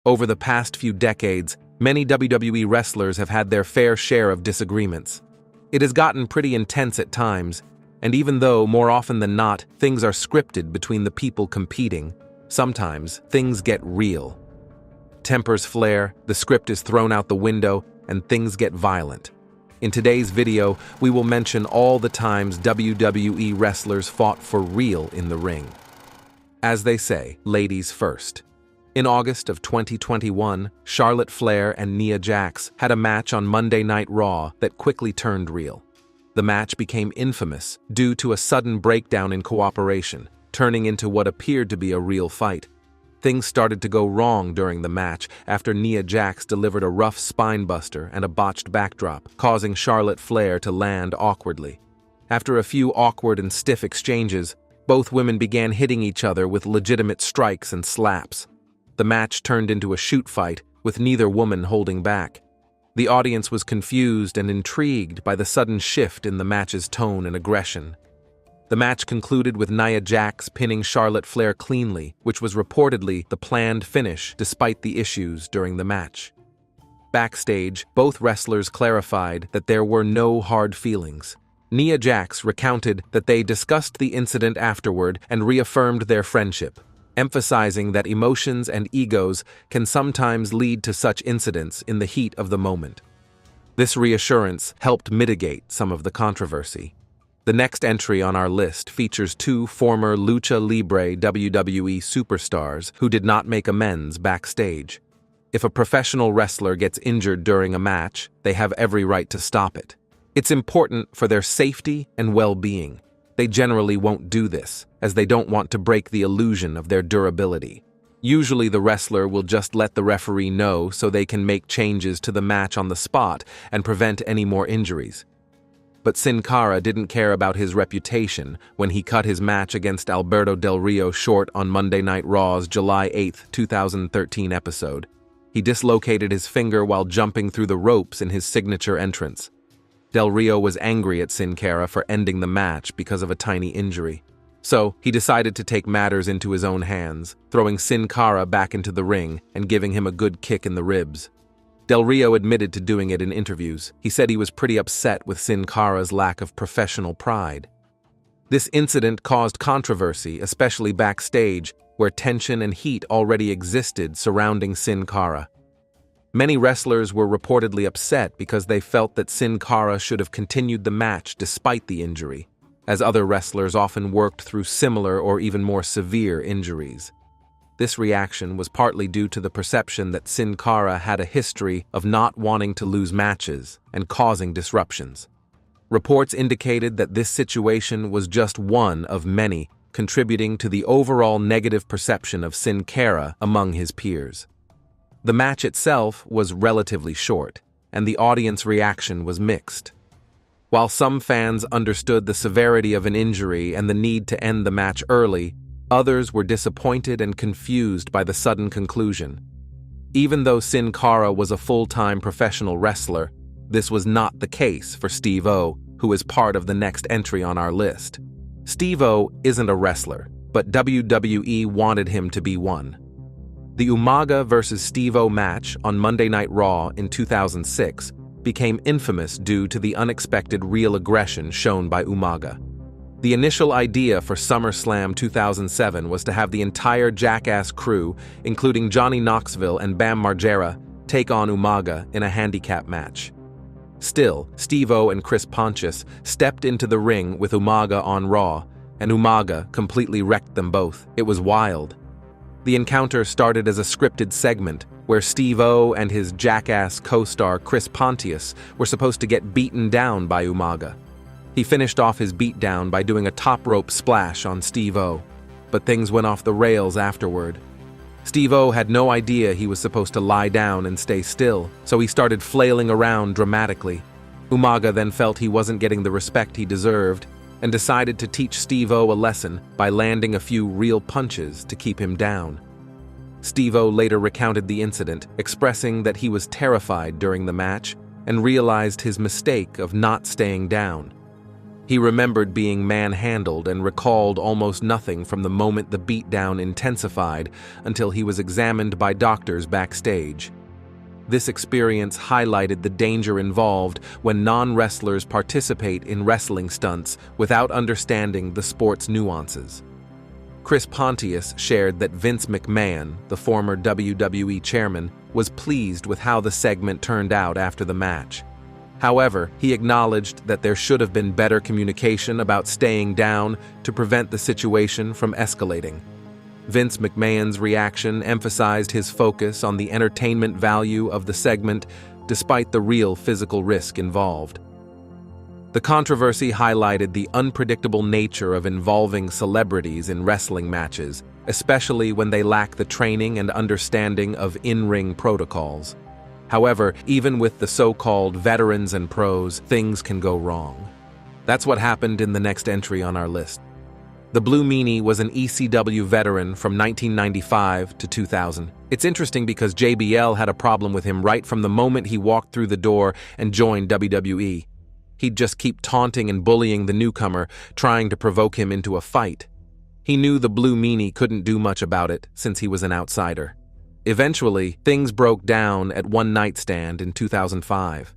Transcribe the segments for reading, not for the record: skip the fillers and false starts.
Over the past few decades, many WWE wrestlers have had their fair share of disagreements. It has gotten pretty intense at times, and even though, more often than not, things are scripted between the people competing, sometimes things get real. Tempers flare, the script is thrown out the window, and things get violent. In today's video, we will mention all the times WWE wrestlers fought for real in the ring. As they say, ladies first. In August of 2021, Charlotte Flair and Nia Jax had a match on Monday Night Raw that quickly turned real. The match became infamous due to a sudden breakdown in cooperation, turning into what appeared to be a real fight. Things started to go wrong during the match after Nia Jax delivered a rough spinebuster and a botched backdrop, causing Charlotte Flair to land awkwardly. After a few awkward and stiff exchanges, both women began hitting each other with legitimate strikes and slaps. The match turned into a shoot fight, with neither woman holding back. The audience was confused and intrigued by the sudden shift in the match's tone and aggression. The match concluded with Nia Jax pinning Charlotte Flair cleanly, which was reportedly the planned finish despite the issues during the match. Backstage, both wrestlers clarified that there were no hard feelings. Nia Jax recounted that they discussed the incident afterward and reaffirmed their friendship, emphasizing that emotions and egos can sometimes lead to such incidents in the heat of the moment. This reassurance helped mitigate some of the controversy. The next entry on our list features two former Lucha Libre WWE superstars who did not make amends backstage. If a professional wrestler gets injured during a match, they have every right to stop it. It's important for their safety and well-being. They generally won't do this, as they don't want to break the illusion of their durability. Usually the wrestler will just let the referee know so they can make changes to the match on the spot and prevent any more injuries. But Sin Cara didn't care about his reputation when he cut his match against Alberto Del Rio short on Monday Night Raw's July 8, 2013 episode. He dislocated his finger while jumping through the ropes in his signature entrance. Del Rio was angry at Sin Cara for ending the match because of a tiny injury. So, he decided to take matters into his own hands, throwing Sin Cara back into the ring and giving him a good kick in the ribs. Del Rio admitted to doing it in interviews. He said he was pretty upset with Sin Cara's lack of professional pride. This incident caused controversy, especially backstage, where tension and heat already existed surrounding Sin Cara. Many wrestlers were reportedly upset because they felt that Sin Cara should have continued the match despite the injury, as other wrestlers often worked through similar or even more severe injuries. This reaction was partly due to the perception that Sin Cara had a history of not wanting to lose matches and causing disruptions. Reports indicated that this situation was just one of many contributing to the overall negative perception of Sin Cara among his peers. The match itself was relatively short, and the audience reaction was mixed. While some fans understood the severity of an injury and the need to end the match early, others were disappointed and confused by the sudden conclusion. Even though Sin Cara was a full-time professional wrestler, this was not the case for Steve-O, who is part of the next entry on our list. Steve-O isn't a wrestler, but WWE wanted him to be one. The Umaga vs. Steve-O match on Monday Night Raw in 2006 became infamous due to the unexpected real aggression shown by Umaga. The initial idea for SummerSlam 2007 was to have the entire Jackass crew, including Johnny Knoxville and Bam Margera, take on Umaga in a handicap match. Still, Steve-O and Chris Pontius stepped into the ring with Umaga on Raw, and Umaga completely wrecked them both. It was wild. The encounter started as a scripted segment where Steve-O and his Jackass co-star Chris Pontius were supposed to get beaten down by Umaga. He finished off his beatdown by doing a top rope splash on Steve-O, but things went off the rails afterward. Steve-O had no idea he was supposed to lie down and stay still, so he started flailing around dramatically. Umaga then felt he wasn't getting the respect he deserved and decided to teach Steve-O a lesson by landing a few real punches to keep him down. Steve-O later recounted the incident, expressing that he was terrified during the match and realized his mistake of not staying down. He remembered being manhandled and recalled almost nothing from the moment the beatdown intensified until he was examined by doctors backstage. This experience highlighted the danger involved when non-wrestlers participate in wrestling stunts without understanding the sport's nuances. Chris Pontius shared that Vince McMahon, the former WWE chairman, was pleased with how the segment turned out after the match. However, he acknowledged that there should have been better communication about staying down to prevent the situation from escalating. Vince McMahon's reaction emphasized his focus on the entertainment value of the segment despite the real physical risk involved. The controversy highlighted the unpredictable nature of involving celebrities in wrestling matches, especially when they lack the training and understanding of in-ring protocols. However, even with the so-called veterans and pros, things can go wrong. That's what happened in the next entry on our list. The Blue Meanie was an ECW veteran from 1995 to 2000. It's interesting because JBL had a problem with him right from the moment he walked through the door and joined WWE. He'd just keep taunting and bullying the newcomer, trying to provoke him into a fight. He knew the Blue Meanie couldn't do much about it since he was an outsider. Eventually, things broke down at One Night Stand in 2005.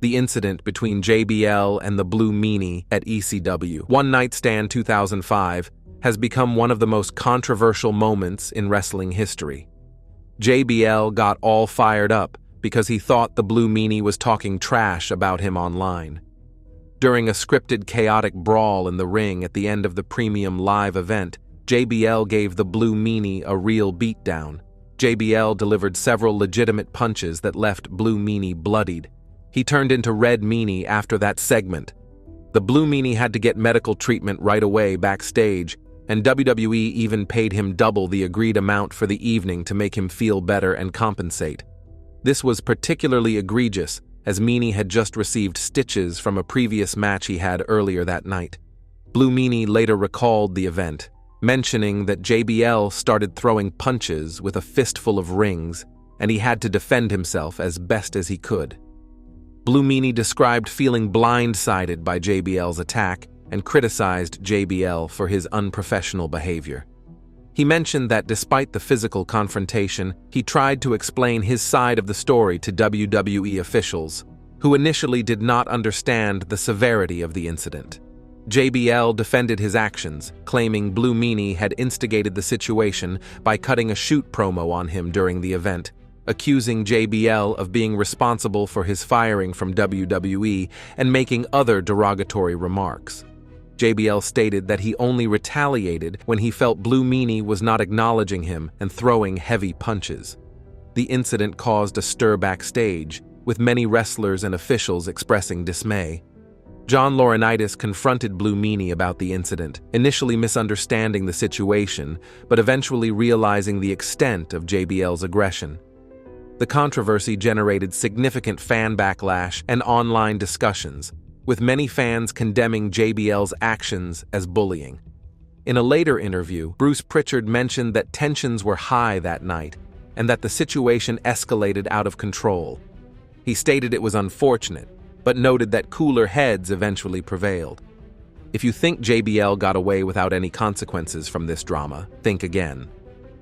The incident between JBL and the Blue Meanie at ECW. One Night Stand 2005 has become one of the most controversial moments in wrestling history. JBL got all fired up because he thought the Blue Meanie was talking trash about him online. During a scripted chaotic brawl in the ring at the end of the premium live event, JBL gave the Blue Meanie a real beatdown. JBL delivered several legitimate punches that left Blue Meanie bloodied. He turned into Red Meanie after that segment. The Blue Meanie had to get medical treatment right away backstage, and WWE even paid him double the agreed amount for the evening to make him feel better and compensate. This was particularly egregious, as Meanie had just received stitches from a previous match he had earlier that night. Blue Meanie later recalled the event, mentioning that JBL started throwing punches with a fistful of rings, and he had to defend himself as best as he could. Blue Meanie described feeling blindsided by JBL's attack and criticized JBL for his unprofessional behavior. He mentioned that despite the physical confrontation, he tried to explain his side of the story to WWE officials, who initially did not understand the severity of the incident. JBL defended his actions, claiming Blue Meanie had instigated the situation by cutting a shoot promo on him during the event, accusing JBL of being responsible for his firing from WWE and making other derogatory remarks. JBL stated that he only retaliated when he felt Blue Meanie was not acknowledging him and throwing heavy punches. The incident caused a stir backstage, with many wrestlers and officials expressing dismay. John Laurinaitis confronted Blue Meanie about the incident, initially misunderstanding the situation, but eventually realizing the extent of JBL's aggression. The controversy generated significant fan backlash and online discussions, with many fans condemning JBL's actions as bullying. In a later interview, Bruce Pritchard mentioned that tensions were high that night and that the situation escalated out of control. He stated it was unfortunate, but noted that cooler heads eventually prevailed. If you think JBL got away without any consequences from this drama, think again.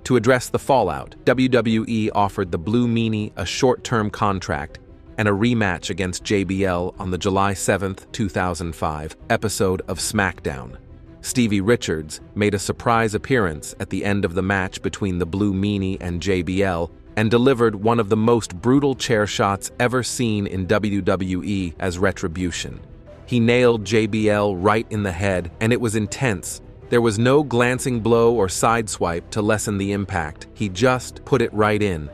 To address the fallout, WWE offered the Blue Meanie a short-term contract and a rematch against JBL on the July 7, 2005 episode of SmackDown. Stevie Richards made a surprise appearance at the end of the match between the Blue Meanie and JBL and delivered one of the most brutal chair shots ever seen in WWE as retribution. He nailed JBL right in the head, and it was intense. There was no glancing blow or sideswipe to lessen the impact. He just put it right in.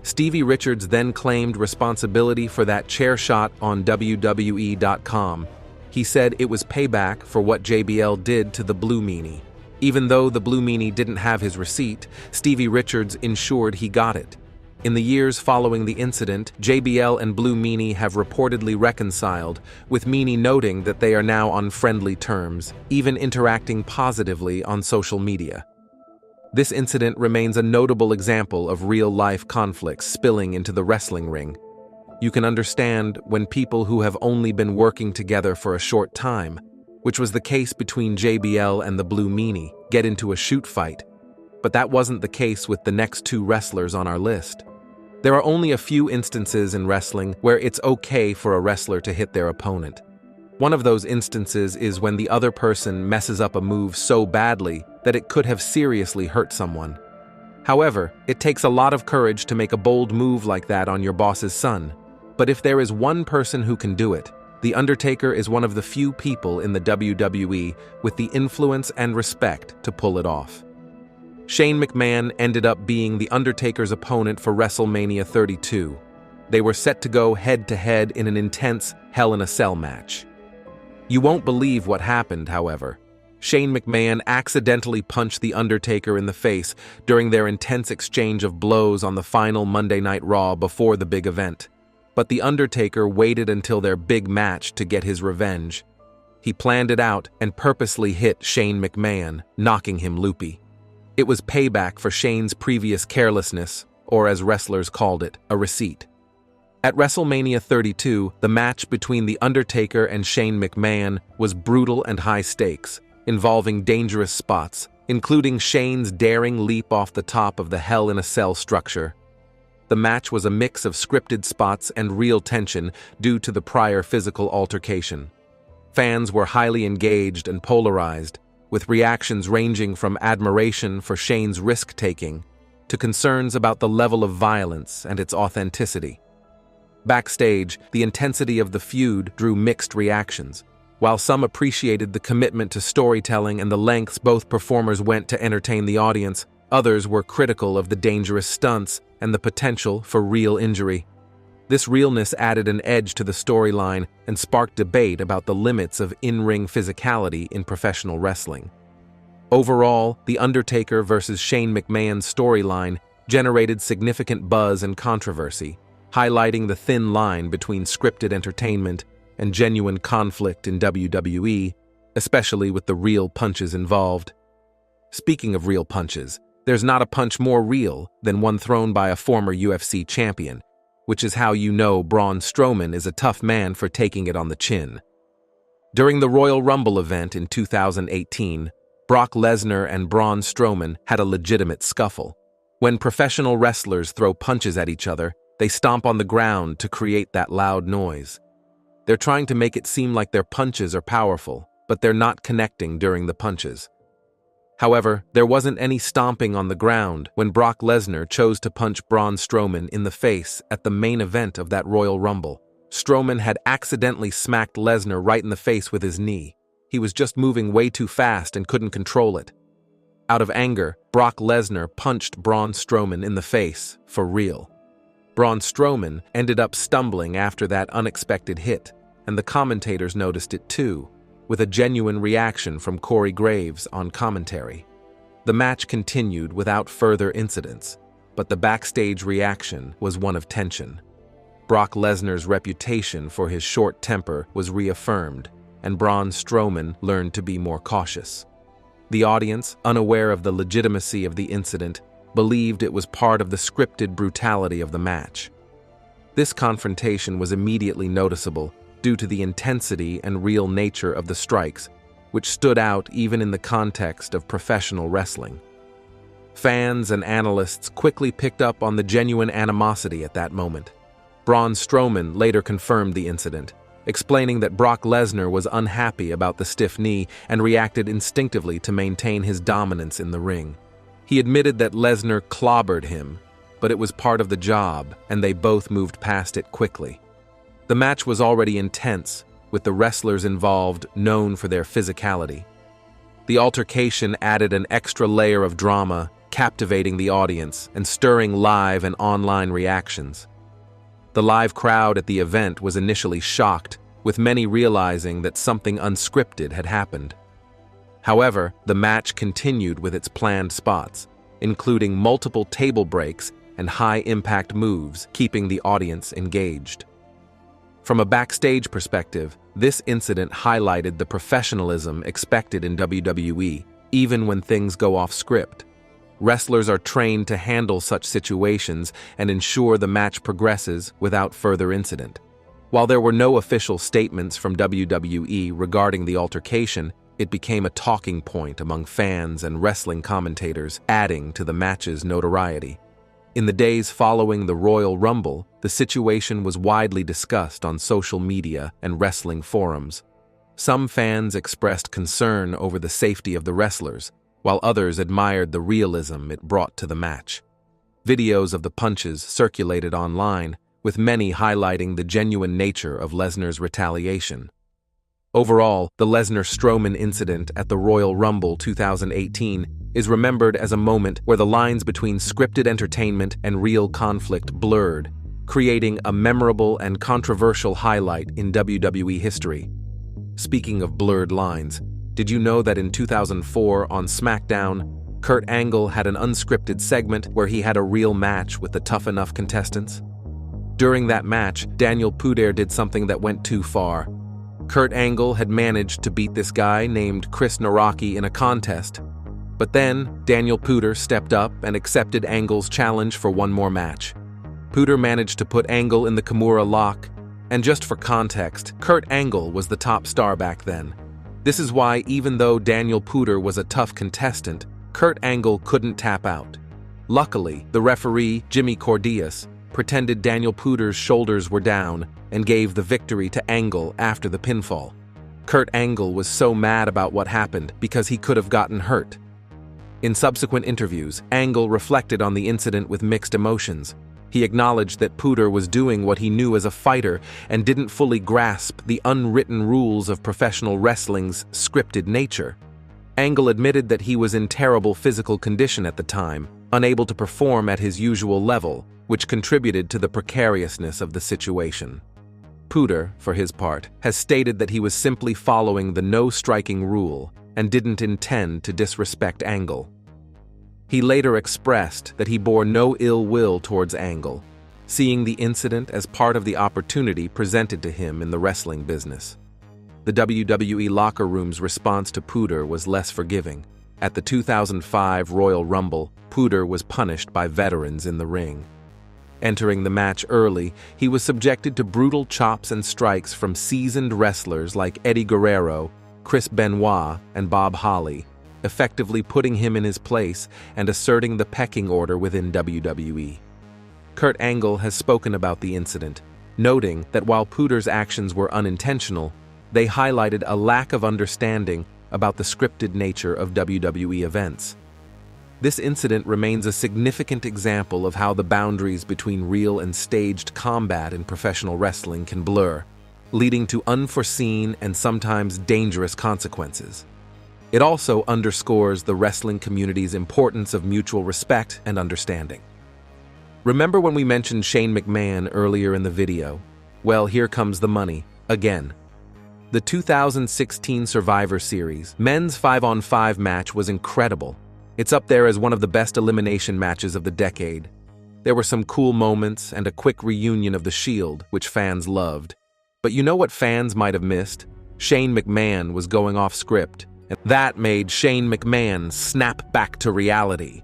Stevie Richards then claimed responsibility for that chair shot on WWE.com. He said it was payback for what JBL did to the Blue Meanie. Even though the Blue Meanie didn't have his receipt, Stevie Richards ensured he got it. In the years following the incident, JBL and Blue Meanie have reportedly reconciled, with Meanie noting that they are now on friendly terms, even interacting positively on social media. This incident remains a notable example of real-life conflicts spilling into the wrestling ring. You can understand when people who have only been working together for a short time which was the case between JBL and the Blue Meanie, get into a shoot fight. But that wasn't the case with the next two wrestlers on our list. There are only a few instances in wrestling where it's okay for a wrestler to hit their opponent. One of those instances is when the other person messes up a move so badly that it could have seriously hurt someone. However, it takes a lot of courage to make a bold move like that on your boss's son. But if there is one person who can do it, The Undertaker is one of the few people in the WWE with the influence and respect to pull it off. Shane McMahon ended up being The Undertaker's opponent for WrestleMania 32. They were set to go head-to-head in an intense Hell in a Cell match. You won't believe what happened, however. Shane McMahon accidentally punched The Undertaker in the face during their intense exchange of blows on the final Monday Night Raw before the big event. But The Undertaker waited until their big match to get his revenge. He planned it out and purposely hit Shane McMahon, knocking him loopy. It was payback for Shane's previous carelessness, or as wrestlers called it, a receipt. At WrestleMania 32, the match between The Undertaker and Shane McMahon was brutal and high stakes, involving dangerous spots, including Shane's daring leap off the top of the Hell in a Cell structure. The match was a mix of scripted spots and real tension due to the prior physical altercation. Fans were highly engaged and polarized, with reactions ranging from admiration for Shane's risk-taking to concerns about the level of violence and its authenticity. Backstage, the intensity of the feud drew mixed reactions. While some appreciated the commitment to storytelling and the lengths both performers went to entertain the audience, others were critical of the dangerous stunts and the potential for real injury. This realness added an edge to the storyline and sparked debate about the limits of in-ring physicality in professional wrestling. Overall, The Undertaker versus Shane McMahon's storyline generated significant buzz and controversy, highlighting the thin line between scripted entertainment and genuine conflict in WWE, especially with the real punches involved. Speaking of real punches, there's not a punch more real than one thrown by a former UFC champion, which is how you know Braun Strowman is a tough man for taking it on the chin. During the Royal Rumble event in 2018, Brock Lesnar and Braun Strowman had a legitimate scuffle. When professional wrestlers throw punches at each other, they stomp on the ground to create that loud noise. They're trying to make it seem like their punches are powerful, but they're not connecting during the punches. However, there wasn't any stomping on the ground when Brock Lesnar chose to punch Braun Strowman in the face at the main event of that Royal Rumble. Strowman had accidentally smacked Lesnar right in the face with his knee. He was just moving way too fast and couldn't control it. Out of anger, Brock Lesnar punched Braun Strowman in the face, for real. Braun Strowman ended up stumbling after that unexpected hit, and the commentators noticed it too, with a genuine reaction from Corey Graves on commentary. The match continued without further incidents, but the backstage reaction was one of tension. Brock Lesnar's reputation for his short temper was reaffirmed, and Braun Strowman learned to be more cautious. The audience, unaware of the legitimacy of the incident, believed it was part of the scripted brutality of the match. This confrontation was immediately noticeable due to the intensity and real nature of the strikes, which stood out even in the context of professional wrestling. Fans and analysts quickly picked up on the genuine animosity at that moment. Braun Strowman later confirmed the incident, explaining that Brock Lesnar was unhappy about the stiff knee and reacted instinctively to maintain his dominance in the ring. He admitted that Lesnar clobbered him, but it was part of the job, and they both moved past it quickly. The match was already intense, with the wrestlers involved known for their physicality. The altercation added an extra layer of drama, captivating the audience and stirring live and online reactions. The live crowd at the event was initially shocked, with many realizing that something unscripted had happened. However, the match continued with its planned spots, including multiple table breaks and high-impact moves, keeping the audience engaged. From a backstage perspective, this incident highlighted the professionalism expected in WWE, even when things go off script. Wrestlers are trained to handle such situations and ensure the match progresses without further incident. While there were no official statements from WWE regarding the altercation, it became a talking point among fans and wrestling commentators, adding to the match's notoriety. In the days following the Royal Rumble, the situation was widely discussed on social media and wrestling forums. Some fans expressed concern over the safety of the wrestlers, while others admired the realism it brought to the match. Videos of the punches circulated online, with many highlighting the genuine nature of Lesnar's retaliation. Overall, the Lesnar-Strowman incident at the Royal Rumble 2018 is remembered as a moment where the lines between scripted entertainment and real conflict blurred, creating a memorable and controversial highlight in WWE history. Speaking of blurred lines, did you know that in 2004 on SmackDown, Kurt Angle had an unscripted segment where he had a real match with the Tough Enough contestants? During that match, Daniel Puder did something that went too far. Kurt Angle had managed to beat this guy named Chris Naraki in a contest. But then, Daniel Puder stepped up and accepted Angle's challenge for one more match. Puder managed to put Angle in the Kimura lock, and just for context, Kurt Angle was the top star back then. This is why, even though Daniel Puder was a tough contestant, Kurt Angle couldn't tap out. Luckily, the referee, Jimmy Cordeas, pretended Daniel Puder's shoulders were down and gave the victory to Angle after the pinfall. Kurt Angle was so mad about what happened because he could have gotten hurt. In subsequent interviews, Angle reflected on the incident with mixed emotions. He acknowledged that Puder was doing what he knew as a fighter and didn't fully grasp the unwritten rules of professional wrestling's scripted nature. Angle admitted that he was in terrible physical condition at the time, unable to perform at his usual level, which contributed to the precariousness of the situation. Puder, for his part, has stated that he was simply following the no-striking rule and didn't intend to disrespect Angle. He later expressed that he bore no ill will towards Angle, seeing the incident as part of the opportunity presented to him in the wrestling business. The WWE locker room's response to Puder was less forgiving. At the 2005 Royal Rumble, Puder was punished by veterans in the ring. Entering the match early, he was subjected to brutal chops and strikes from seasoned wrestlers like Eddie Guerrero, Chris Benoit, and Bob Holly, effectively putting him in his place and asserting the pecking order within WWE. Kurt Angle has spoken about the incident, noting that while Puder's actions were unintentional, they highlighted a lack of understanding about the scripted nature of WWE events. This incident remains a significant example of how the boundaries between real and staged combat in professional wrestling can blur, leading to unforeseen and sometimes dangerous consequences. It also underscores the wrestling community's importance of mutual respect and understanding. Remember when we mentioned Shane McMahon earlier in the video? Well, here comes the money, again. The 2016 Survivor Series men's 5-on-5 match was incredible. It's up there as one of the best elimination matches of the decade. There were some cool moments and a quick reunion of the Shield, which fans loved. But you know what fans might have missed? Shane McMahon was going off script, and that made Shane McMahon snap back to reality.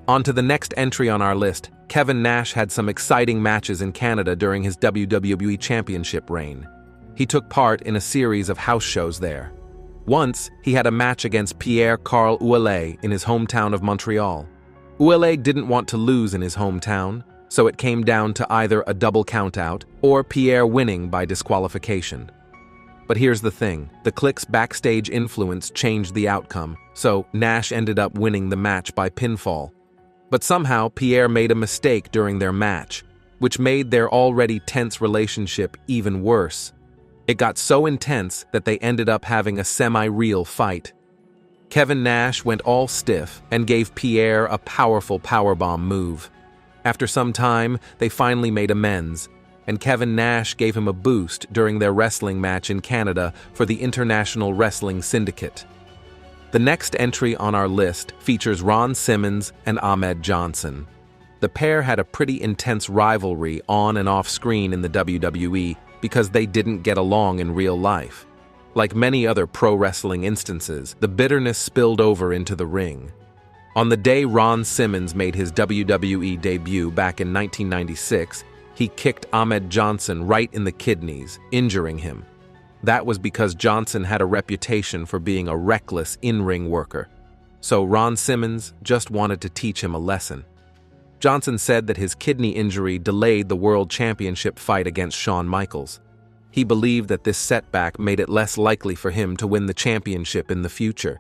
On to the next entry on our list, Kevin Nash had some exciting matches in Canada during his WWE Championship reign. He took part in a series of house shows there. Once, he had a match against Pierre-Carl Ouellet in his hometown of Montreal. Ouellet didn't want to lose in his hometown, so it came down to either a double countout or Pierre winning by disqualification. But here's the thing, the Clique's backstage influence changed the outcome, so Nash ended up winning the match by pinfall. But somehow Pierre made a mistake during their match, which made their already tense relationship even worse. It got so intense that they ended up having a semi-real fight. Kevin Nash went all stiff and gave Pierre a powerful powerbomb move. After some time, they finally made amends, and Kevin Nash gave him a boost during their wrestling match in Canada for the International Wrestling Syndicate. The next entry on our list features Ron Simmons and Ahmed Johnson. The pair had a pretty intense rivalry on and off screen in the WWE because they didn't get along in real life. Like many other pro wrestling instances, the bitterness spilled over into the ring. On the day Ron Simmons made his WWE debut back in 1996, he kicked Ahmed Johnson right in the kidneys, injuring him. That was because Johnson had a reputation for being a reckless in-ring worker. So Ron Simmons just wanted to teach him a lesson. Johnson said that his kidney injury delayed the World Championship fight against Shawn Michaels. He believed that this setback made it less likely for him to win the championship in the future.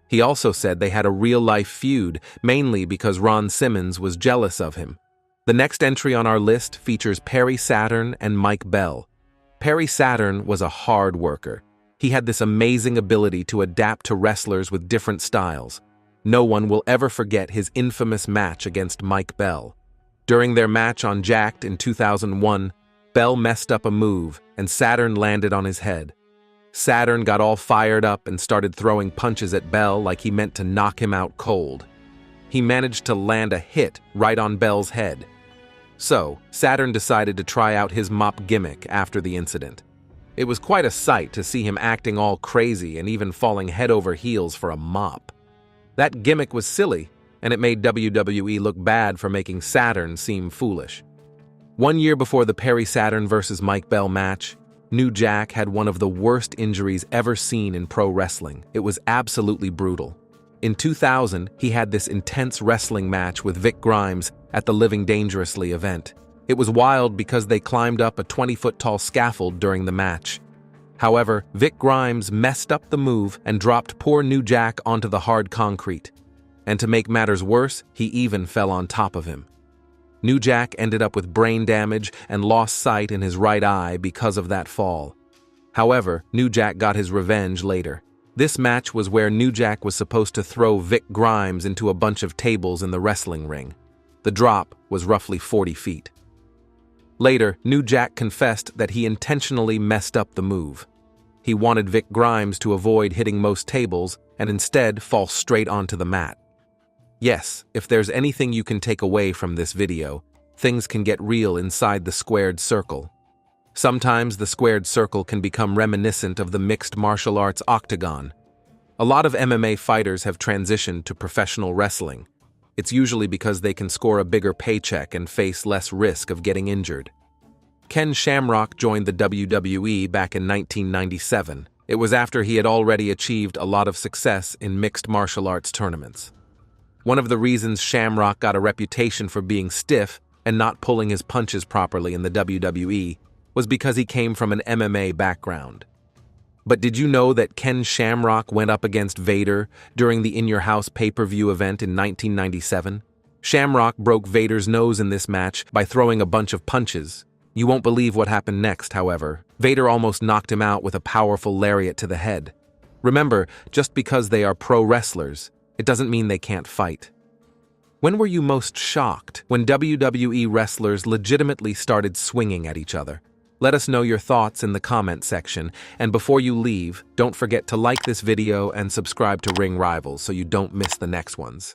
He also said they had a real-life feud, mainly because Ron Simmons was jealous of him. The next entry on our list features Perry Saturn and Mike Bell. Perry Saturn was a hard worker. He had this amazing ability to adapt to wrestlers with different styles. No one will ever forget his infamous match against Mike Bell. During their match on Jacked in 2001, Bell messed up a move and Saturn landed on his head. Saturn got all fired up and started throwing punches at Bell like he meant to knock him out cold. He managed to land a hit right on Bell's head. So, Saturn decided to try out his mop gimmick after the incident. It was quite a sight to see him acting all crazy and even falling head over heels for a mop. That gimmick was silly, and it made WWE look bad for making Saturn seem foolish. 1 year before the Perry Saturn vs. Mike Bell match, New Jack had one of the worst injuries ever seen in pro wrestling. It was absolutely brutal. In 2000, he had this intense wrestling match with Vic Grimes at the Living Dangerously event. It was wild because they climbed up a 20-foot-tall scaffold during the match. However, Vic Grimes messed up the move and dropped poor New Jack onto the hard concrete. And to make matters worse, he even fell on top of him. New Jack ended up with brain damage and lost sight in his right eye because of that fall. However, New Jack got his revenge later. This match was where New Jack was supposed to throw Vic Grimes into a bunch of tables in the wrestling ring. The drop was roughly 40 feet. Later, New Jack confessed that he intentionally messed up the move. He wanted Vic Grimes to avoid hitting most tables and instead fall straight onto the mat. Yes, if there's anything you can take away from this video, things can get real inside the squared circle. Sometimes the squared circle can become reminiscent of the mixed martial arts octagon. A lot of MMA fighters have transitioned to professional wrestling. It's usually because they can score a bigger paycheck and face less risk of getting injured. Ken Shamrock joined the WWE back in 1997. It was after he had already achieved a lot of success in mixed martial arts tournaments. One of the reasons Shamrock got a reputation for being stiff and not pulling his punches properly in the WWE was because he came from an MMA background. But did you know that Ken Shamrock went up against Vader during the In Your House pay-per-view event in 1997? Shamrock broke Vader's nose in this match by throwing a bunch of punches. You won't believe what happened next, however. Vader almost knocked him out with a powerful lariat to the head. Remember, just because they are pro wrestlers, it doesn't mean they can't fight. When were you most shocked when WWE wrestlers legitimately started swinging at each other? Let us know your thoughts in the comment section, and before you leave, don't forget to like this video and subscribe to Ring Rivals so you don't miss the next ones.